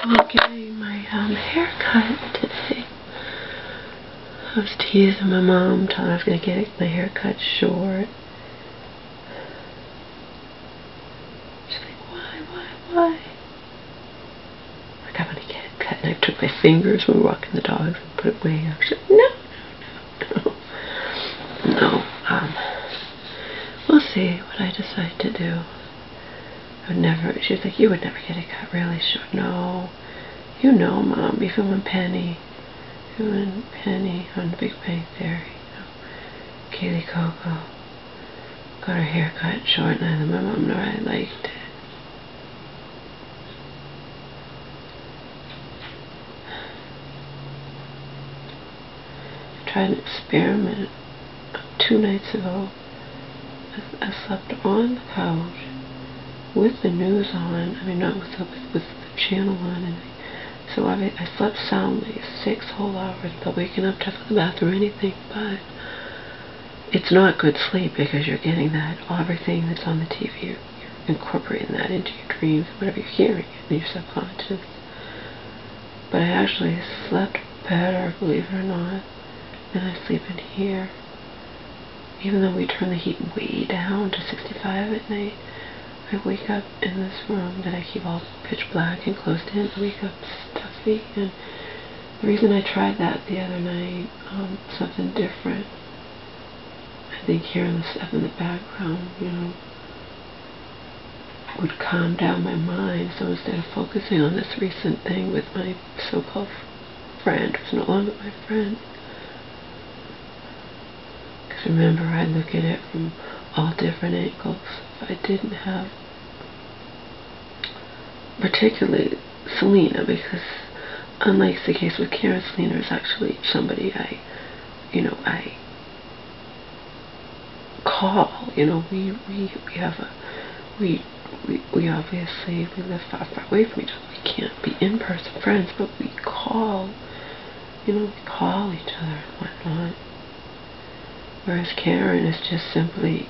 I'm getting my haircut today. I was teasing my mom, telling her I was going to get my hair cut short. She's like, why? Like, I'm going to get it cut. And I took my fingers when we were walking the dogs and put it way up. She's like, no. We'll see what I decide to do. I would never, she's like, you would never get it cut really short. No. You know, Mom, even when Penny on Big Bang Theory, Kaylee Coco got her hair cut short, neither my mom nor I liked it. I tried an experiment 2 nights ago. I slept on the couch with the news on. I mean, not with the channel on, and so I slept soundly 6 whole hours, not waking up to go to the bathroom or anything. But it's not good sleep because you're getting that everything that's on the TV. You're incorporating that into your dreams, whatever you're hearing in your subconscious. But I actually slept better, believe it or not, than I sleep in here. Even though we turn the heat way down to 65 at night, I wake up in this room that I keep all pitch black and closed in. I wake up stuffy, and the reason I tried that the other night, something different. I think hearing the stuff in the background, would calm down my mind. So instead of focusing on this recent thing with my so-called friend, who's no longer my friend, remember, I look at it from all different angles. If I didn't have, particularly Selena, because unlike the case with Karen, Selena is actually somebody I call. We obviously live far away from each other. We can't be in-person friends, but we call. We call each other and whatnot. Whereas Karen is just simply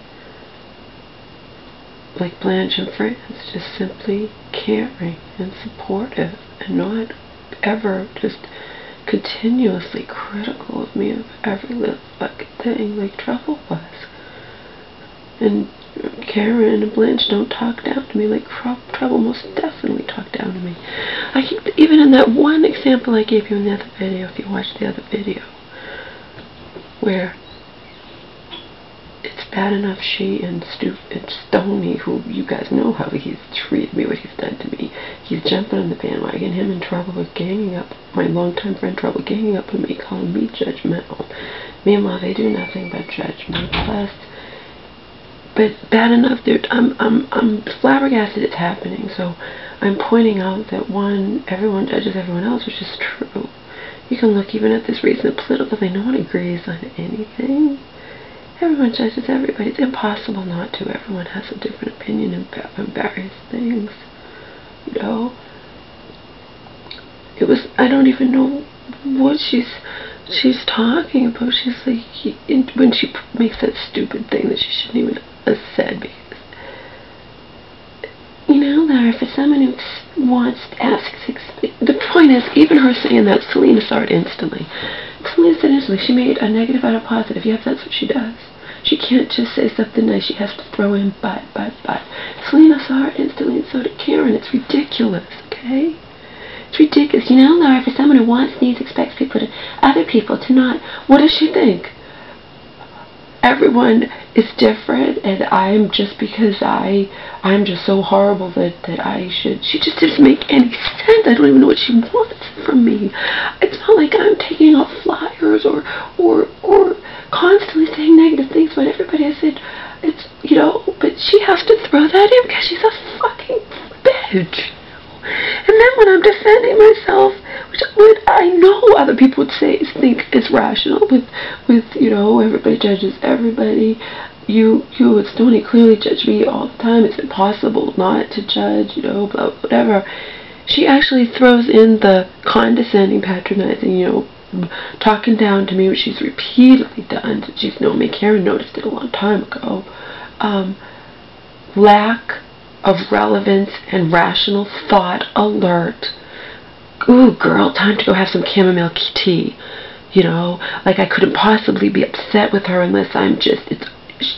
like Blanche and France, just simply caring and supportive and not ever just continuously critical of me of every little fucking thing like Trouble was. And Karen and Blanche don't talk down to me like Trouble most definitely talked down to me. I keep, even in that one example I gave you in the other video, if you watched the other video, where it's bad enough she and Stoney, who you guys know how he's treated me, what he's done to me. He's jumping on the bandwagon. Him and Trouble were ganging up, my longtime friend Trouble, ganging up on me, calling me judgmental. Meanwhile, they do nothing but judge me. Plus, but bad enough, I'm flabbergasted it's happening. So I'm pointing out that one, everyone judges everyone else, which is true. You can look even at this recent political thing. No one agrees on anything. Everyone judges everybody. It's impossible not to. Everyone has a different opinion on various things. It was, I don't even know what she's talking about. She's like, when she makes that stupid thing that she shouldn't even have said, because, Larry, for someone who wants to ask, the point is, even her saying that, Selena saw it instantly. Selena said instantly, she made a negative out of positive. Yes, that's what she does. She can't just say something nice. She has to throw in but. Selena saw it instantly, and so did Karen. It's ridiculous, okay? It's ridiculous. Larry, for someone who wants, needs, expects other people to not, what does she think? Everyone is different, and I'm just because I'm just so horrible that I should. She just doesn't make any sense. I don't even know what she wants from me. It's not like I'm taking out flyers or constantly saying negative things about everybody. I said, it's, but she has to throw that in because she's a fucking bitch. And then when I'm defending myself, which I know other people would think is rational, with everybody judges everybody. You and Stoney clearly judge me all the time. It's impossible not to judge, blah, whatever. She actually throws in the condescending, patronizing, talking down to me, which she's repeatedly done. She's known me. Karen noticed it a long time ago. Lack of relevance and rational thought alert. ooh, girl, time to go have some chamomile tea. You know, like I couldn't possibly be upset with her unless I'm just,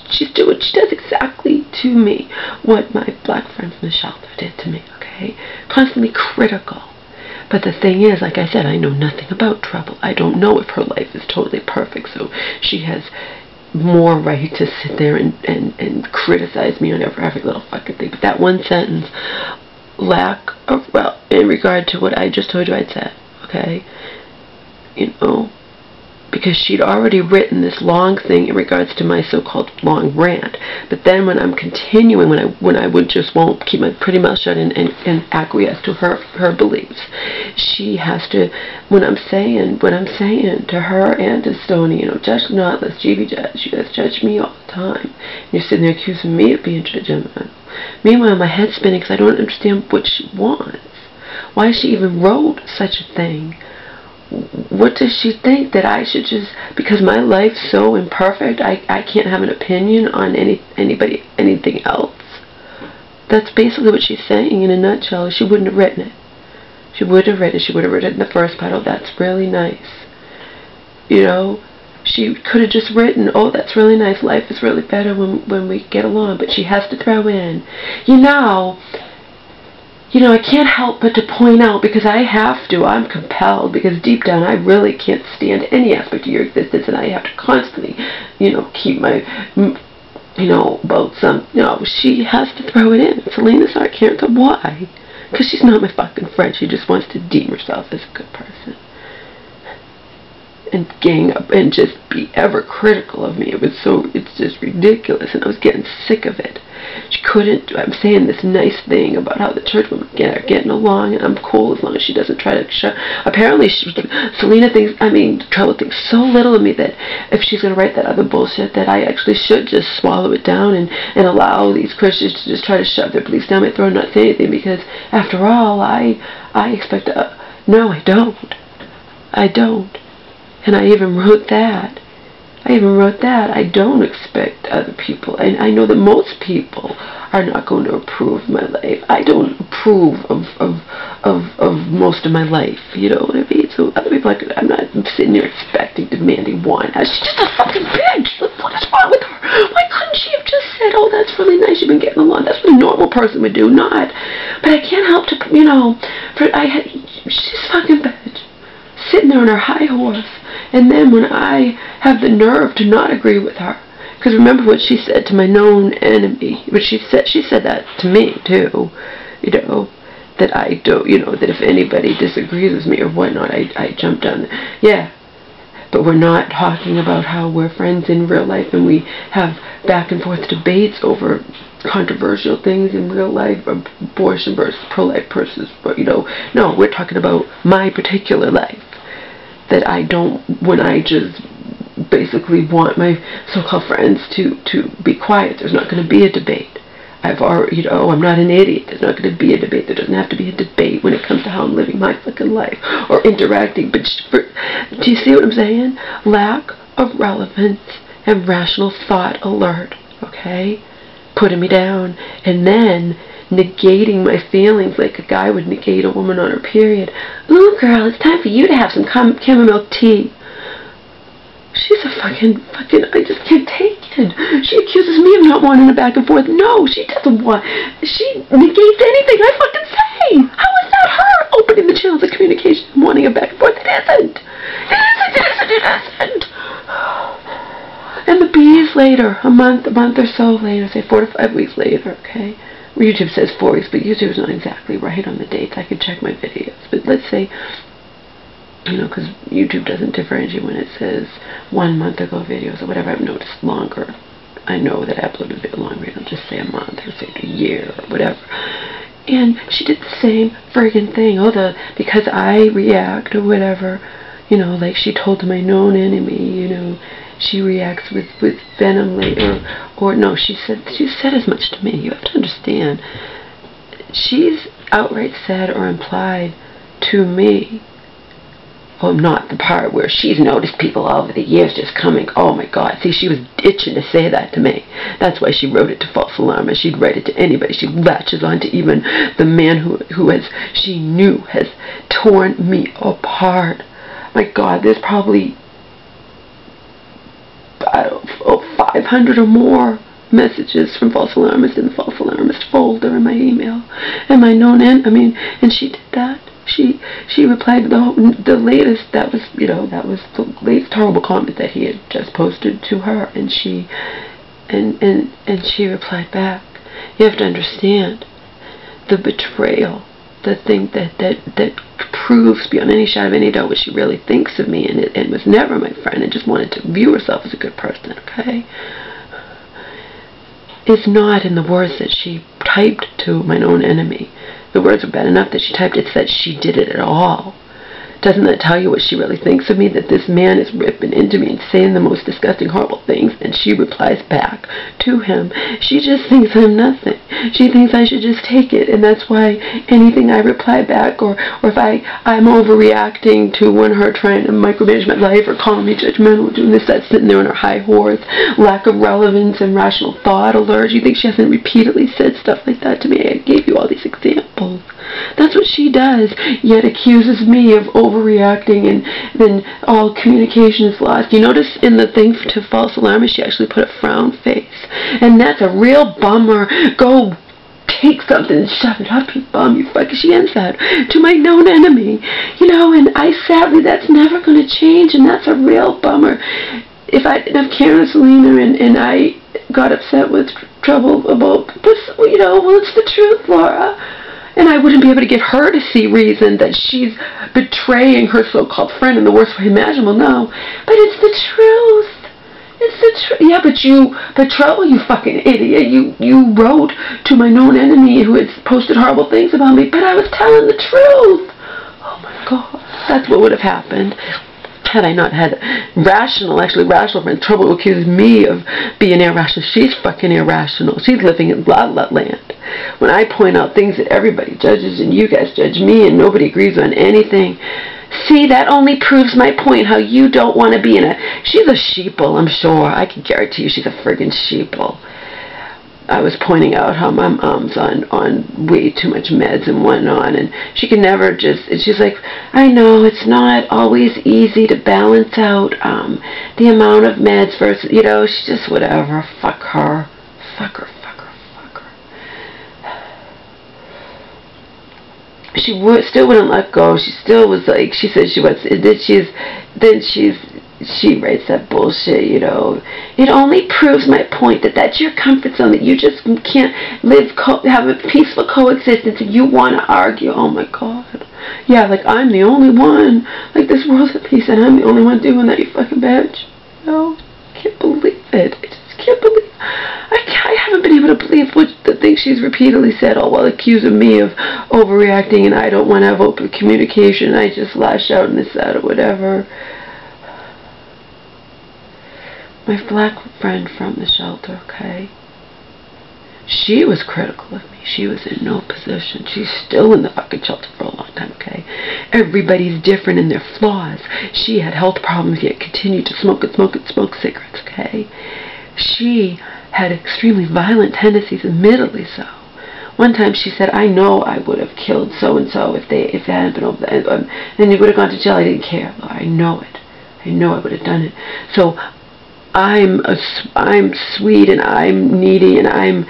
she does exactly to me what my black friend from the shelter did to me, okay? Constantly critical. But the thing is, like I said, I know nothing about trouble. I don't know if her life is totally perfect, so she has more right to sit there and criticize me on every little fucking thing. But that one sentence, lack of, well, in regard to what I just told you I'd said, okay? You know, because she'd already written this long thing in regards to my so-called long rant. But then when I'm continuing, when I would just won't keep my pretty mouth shut and acquiesce to her beliefs, she has to, when I'm saying to her and to Stoney, you know, judge not, lest ye be judged. You guys judge me all the time. And you're sitting there accusing me of being judgmental. Meanwhile, my head's spinning because I don't understand what she wants. Why she even wrote such a thing. What does she think, that I should just, because my life's so imperfect, I can't have an opinion on anything else? That's basically what she's saying in a nutshell. She wouldn't have written it. She would have written it in the first part. Oh, that's really nice. You know, she could have just written, oh, that's really nice. Life is really better when we get along. But she has to throw in, you know, I can't help but to point out, because I have to, I'm compelled, because deep down I really can't stand any aspect of your existence, and I have to constantly, keep my, about some, she has to throw it in. Selena Sarkarica, why? Because she's not my fucking friend. She just wants to deem herself as a good person. And gang up and just be ever critical of me. It's just ridiculous, and I was getting sick of it. She couldn't, I'm saying this nice thing about how the church women are getting along, and I'm cool as long as she doesn't try to shut. Apparently, Selena Trello thinks so little of me that if she's going to write that other bullshit, that I actually should just swallow it down and allow these Christians to just try to shove their beliefs down my throat and not say anything, because after all, I expect, no, I don't. I don't. And I even wrote that. I don't expect other people. And I know that most people are not going to approve of my life. I don't approve of most of my life. You know what I mean? So other people, I'm not sitting there demanding wine. She's just a fucking bitch. What is wrong with her? Why couldn't she have just said, oh, that's really nice, you've been getting along. That's what a normal person would do. Not. But I can't help to, she's a fucking bitch. Sitting there on her high horse. And then when I have the nerve to not agree with her, because remember what she said to my known enemy, but she said that to me too, that I don't, that if anybody disagrees with me or whatnot, I jump down. Yeah, but we're not talking about how we're friends in real life and we have back and forth debates over controversial things in real life, abortion versus pro-life versus, no, we're talking about my particular life. That I don't, when I just basically want my so-called friends to be quiet. There's not going to be a debate. I've already, I'm not an idiot. There's not going to be a debate. There doesn't have to be a debate when it comes to how I'm living my fucking life or interacting. But do you see what I'm saying? Lack of relevance and rational thought alert, okay? Putting me down. And then negating my feelings like a guy would negate a woman on her period. Ooh, girl, it's time for you to have some chamomile tea. She's a fucking, I just can't take it. She accuses me of not wanting a back and forth. No, she doesn't want, she negates anything I fucking say. How is that her opening the channels of communication and wanting a back and forth? It isn't. It isn't. And the bees later, a month or so later, say 4 to 5 weeks later, okay? YouTube says 4 weeks, but YouTube's not exactly right on the dates. I could check my videos. But let's say, because YouTube doesn't differentiate when it says 1 month ago videos or whatever. I've noticed longer. I know that I uploaded a video longer. I'll just say a month or say a year or whatever. And she did the same friggin' thing. Because I react or whatever, like she told my known enemy, she reacts with venom later, or no, she said as much to me. You have to understand, she's outright said or implied to me Oh, not the part where she's noticed people over the years just coming. Oh my God. See, she was itching to say that to me. That's why she wrote it to False Alarm, and she'd write it to anybody. She latches on to even the man who she knew has torn me apart. My God, there's probably, I don't know, 500 or more messages from False Alarmist in the False Alarmist folder in my email. And my known end, and she did that. She replied to the latest, that was the latest horrible comment that he had just posted to her, and she replied back. You have to understand the betrayal, the thing that proves beyond any shadow of any doubt what she really thinks of me, and was never my friend and just wanted to view herself as a good person, okay? Is not in the words that she typed to my known enemy. The words were bad enough that she typed it, said she did it at all. Doesn't that tell you what she really thinks of me? That this man is ripping into me and saying the most disgusting, horrible things, and she replies back to him. She just thinks I'm nothing. She thinks I should just take it, and that's why anything I reply back, or if I'm overreacting to her trying to micromanage my life or calling me judgmental, doing this, that's sitting there in her high horse, lack of relevance and rational thought alert. You think she hasn't repeatedly said stuff like that to me? I gave you all these examples. That's what she does, yet accuses me of overreacting, and then all communication is lost. You notice in the thing to False Alarmist, she actually put a frown face. And that's a real bummer. Go take something and shove it up your bum, you fucking. She ends that to my known enemy. And sadly, that's never going to change, and that's a real bummer. If Karen or Selena and I got upset with Trouble about this, well, it's the truth, Laura. And I wouldn't be able to get her to see reason that she's betraying her so-called friend in the worst way imaginable. No. But it's the truth. It's the truth. Yeah, but Trouble, you fucking idiot. You wrote to my known enemy who had posted horrible things about me, but I was telling the truth. Oh my God. That's what would have happened had I not had rational friend. Trouble who accuses me of being irrational. She's fucking irrational. She's living in la la land. When I point out things that everybody judges and you guys judge me and nobody agrees on anything. See, that only proves my point, how you don't want to be she's a sheeple, I'm sure. I can guarantee you she's a friggin' sheeple. I was pointing out how my mom's on way too much meds and whatnot, and she can never she's like, I know it's not always easy to balance out the amount of meds versus, she's just whatever. Fuck her. She still wouldn't let go. She still was like, she said she was, she writes that bullshit, It only proves my point that that's your comfort zone, that you just can't have a peaceful coexistence, and you want to argue. Oh my God. Yeah, like I'm the only one. Like this world's at peace, and I'm the only one doing that, you fucking bitch. Can't believe it. I just can't believe it. I haven't been able to believe the things she's repeatedly said, all while accusing me of overreacting, and I don't want to have open communication. I just lash out and this, that, or whatever. My black friend from the shelter, okay? She was critical of me. She was in no position. She's still in the fucking shelter for a long time, okay? Everybody's different in their flaws. She had health problems, yet continued to smoke cigarettes, okay? She had extremely violent tendencies, admittedly so. One time she said, I know I would have killed so-and-so if they hadn't been over there. And they would have gone to jail. I didn't care. I know it. I know I would have done it. So I'm sweet, and I'm needy, and I'm,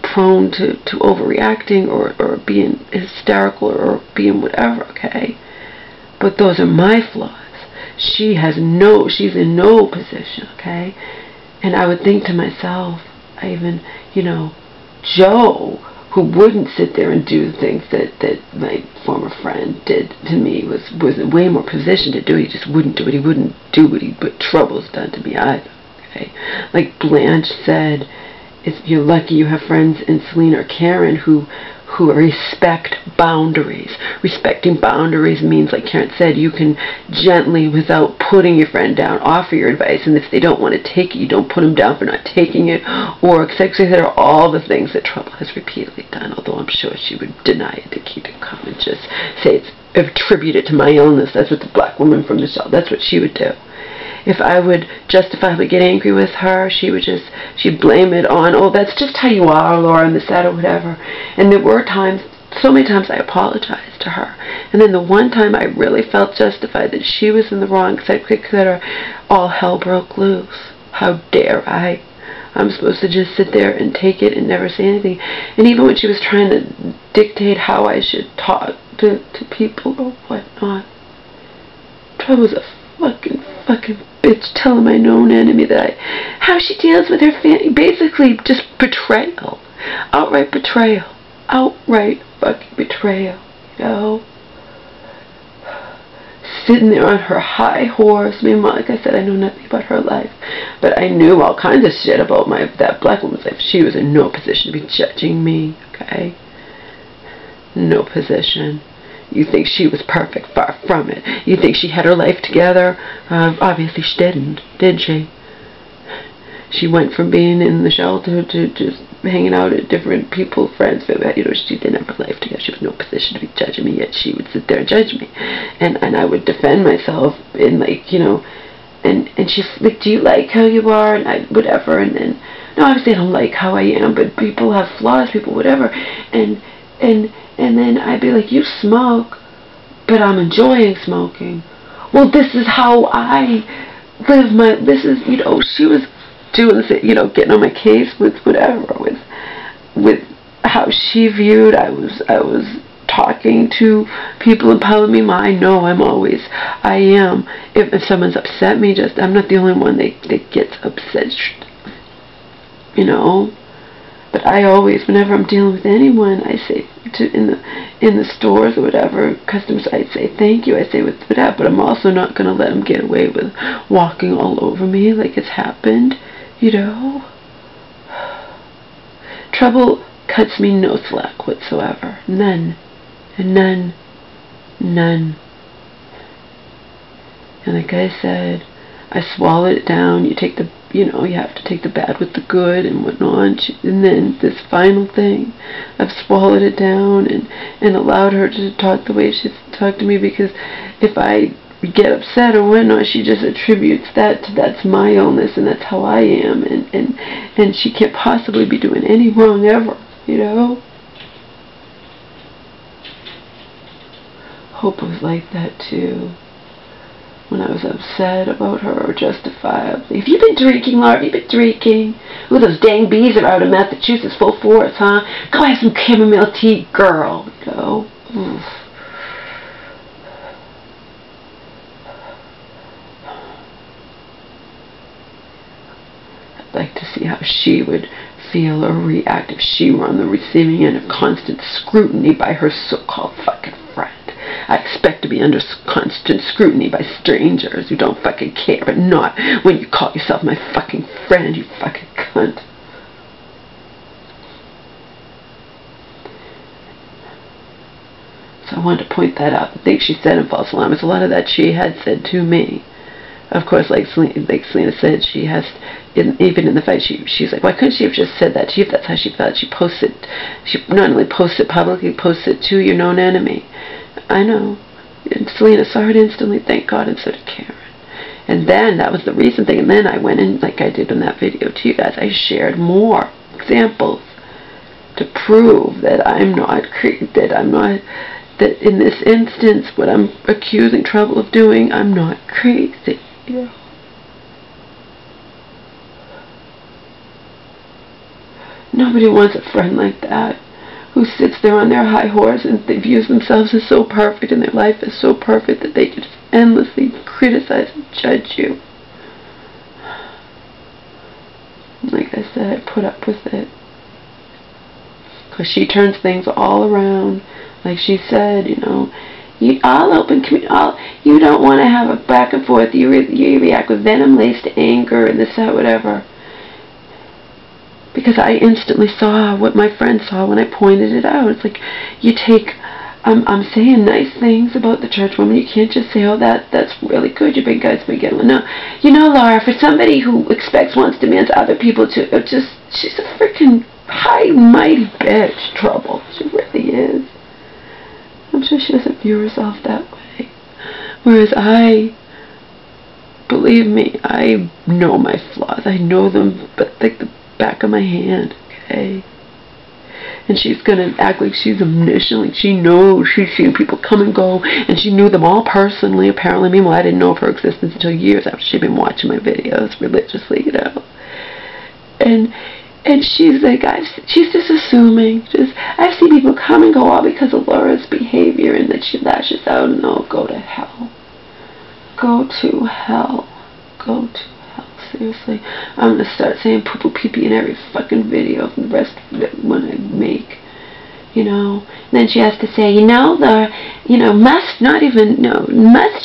prone to overreacting or being hysterical or being whatever, okay? But those are my flaws. She's in no position, okay? And I would think to myself, Joe, who wouldn't sit there and do things that my former friend did to me, was way more positioned to do. He just wouldn't do it. He wouldn't do what Trouble's done to me either. Okay, like Blanche said you're lucky you have friends in Selena or Karen who respect boundaries. Respecting boundaries means, like Karen said, you can gently, without putting your friend down, offer your advice, and if they don't want to take it, you don't put them down for not taking it, or etc. There are all the things that Trouble has repeatedly done, although I'm sure she would deny it to keep it calm and just say it's attributed to my illness. That's what the black woman from the show, that's what she would do. If I would justifiably get angry with her, she'd blame it on, oh, that's just how you are, Laura, and this, that, or whatever. And there were times, so many times I apologized to her. And then the one time I really felt justified that she was in the wrong, etc., all hell broke loose. How dare I? I'm supposed to just sit there and take it and never say anything. And even when she was trying to dictate how I should talk to people or whatnot, Trouble's a fucking bitch telling my known enemy that how she deals with her family, basically just betrayal, outright betrayal, outright fucking betrayal, you know, sitting there on her high horse. Meanwhile, like I said, I know nothing about her life, but I knew all kinds of shit about that black woman's life. She was in no position to be judging me, okay? No position. You think she was perfect? Far from it. You think she had her life together? Obviously she didn't, did she? She went from being in the shelter to just hanging out at different people, friends, you know, she didn't have her life together. She was in no position to be judging me, yet she would sit there and judge me. And I would defend myself in, like, you know, and she's like, do you like how you are? And I, whatever, and then, no, obviously I don't like how I am, but people have flaws, people, whatever, and then I'd be like, you smoke, but I'm enjoying smoking. Well, this is how I live my, this is, you know, she was doing this, you know, getting on my case with whatever, with how she viewed, I was talking to people in part of me. I know I am. If someone's upset me, I'm not the only one that gets upset, you know. But I always, whenever I'm dealing with anyone, I say in the stores or whatever, customers, I say thank you. I say with that, but I'm also not going to let them get away with walking all over me like it's happened, you know. Trouble cuts me no slack whatsoever. None. And none. And like I said, I swallowed it down. You take the, you know, you have to take the bad with the good and whatnot. And then this final thing, I've swallowed it down and allowed her to talk the way she's talked to me, because if I get upset or whatnot, she just attributes that to, that's my illness and that's how I am, and she can't possibly be doing any wrong ever, you know. Hope was like that too. When I was upset about her, or justifiably. Have you been drinking, Laura? Have you been drinking? Ooh, those dang bees are out in Massachusetts full force, huh? Go have some chamomile tea, girl. Go. Oof. I'd like to see how she would feel or react if she were on the receiving end of constant scrutiny by her so-called fucking friend. I expect to be under constant scrutiny by strangers who don't fucking care, but not when you call yourself my fucking friend, you fucking cunt. So I wanted to point that out. The things she said in False Alarm is a lot of that she had said to me. Of course, like Selena said, she has, even in the fight, she's like, why couldn't she have just said that to you if that's how she felt? She not only posts it publicly, posts it to your known enemy. I know. And Selena saw it instantly, thank God, and so did Karen. And then, that was the recent thing, and then I went in, like I did in that video to you guys, I shared more examples to prove that that in this instance, what I'm accusing Trouble of doing, I'm not crazy. Yeah. Nobody wants a friend like that, who sits there on their high horse and they views themselves as so perfect and their life is so perfect that they can just endlessly criticize and judge you. Like I said, I put up with it. Because she turns things all around. Like she said, you know, you don't want to have a back and forth. You react with venom-laced anger and this, that, whatever. And then, that was the reason thing. And then I went in, like I did on that video to you guys. I shared more examples to prove that I'm not crazy. You don't want to have a back and forth. You react with venom-laced anger and this, that, whatever. Because I instantly saw what my friend saw when I pointed it out. It's like, you take, I'm saying nice things about the church woman. You can't just say, oh, that's really good. You big guys may get along. No, you know, Laura, for somebody who expects, wants, demands other people to, she's a freaking high, mighty bitch trouble. She really is. I'm sure she doesn't view herself that way. Whereas believe me, I know my flaws. I know them, but like the back of my hand, okay? And she's gonna act like she's omniscient, like she knows, she's seen people come and go, and she knew them all personally, apparently. Meanwhile, I didn't know of her existence until years after she'd been watching my videos religiously, you know. And she's like, she's just assuming. I've seen people come and go all because of Laura's behavior, and that she lashes out, and oh, go to hell. Go to hell. Go to hell. Seriously. I'm gonna start saying poo-poo pee-pee in every fucking video from the rest of it when I make. You know. And then she has to say, you know, must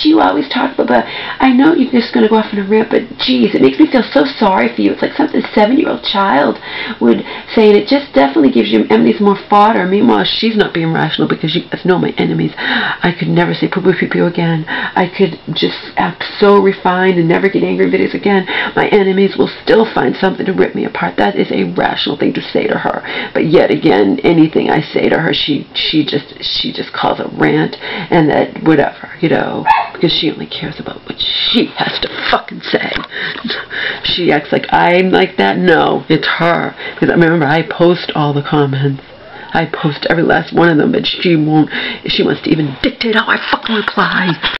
you always talk about, I know you're just going to go off on a rant, but geez, it makes me feel so sorry for you. It's like something a 7-year-old child would say, and it just definitely gives you enemies more fodder. Meanwhile, she's not being rational, because you guys know my enemies. I could never say poo poo pee pee again. I could just act so refined and never get angry videos again. My enemies will still find something to rip me apart. That is a rational thing to say to her. But yet again, anything I say to her, she just calls a rant, and that whatever, you know, because she only cares about what she has to fucking say. She acts like I'm like that. No, it's her. Because I remember, I post all the comments. I post every last one of them, but she wants to even dictate how I fucking reply.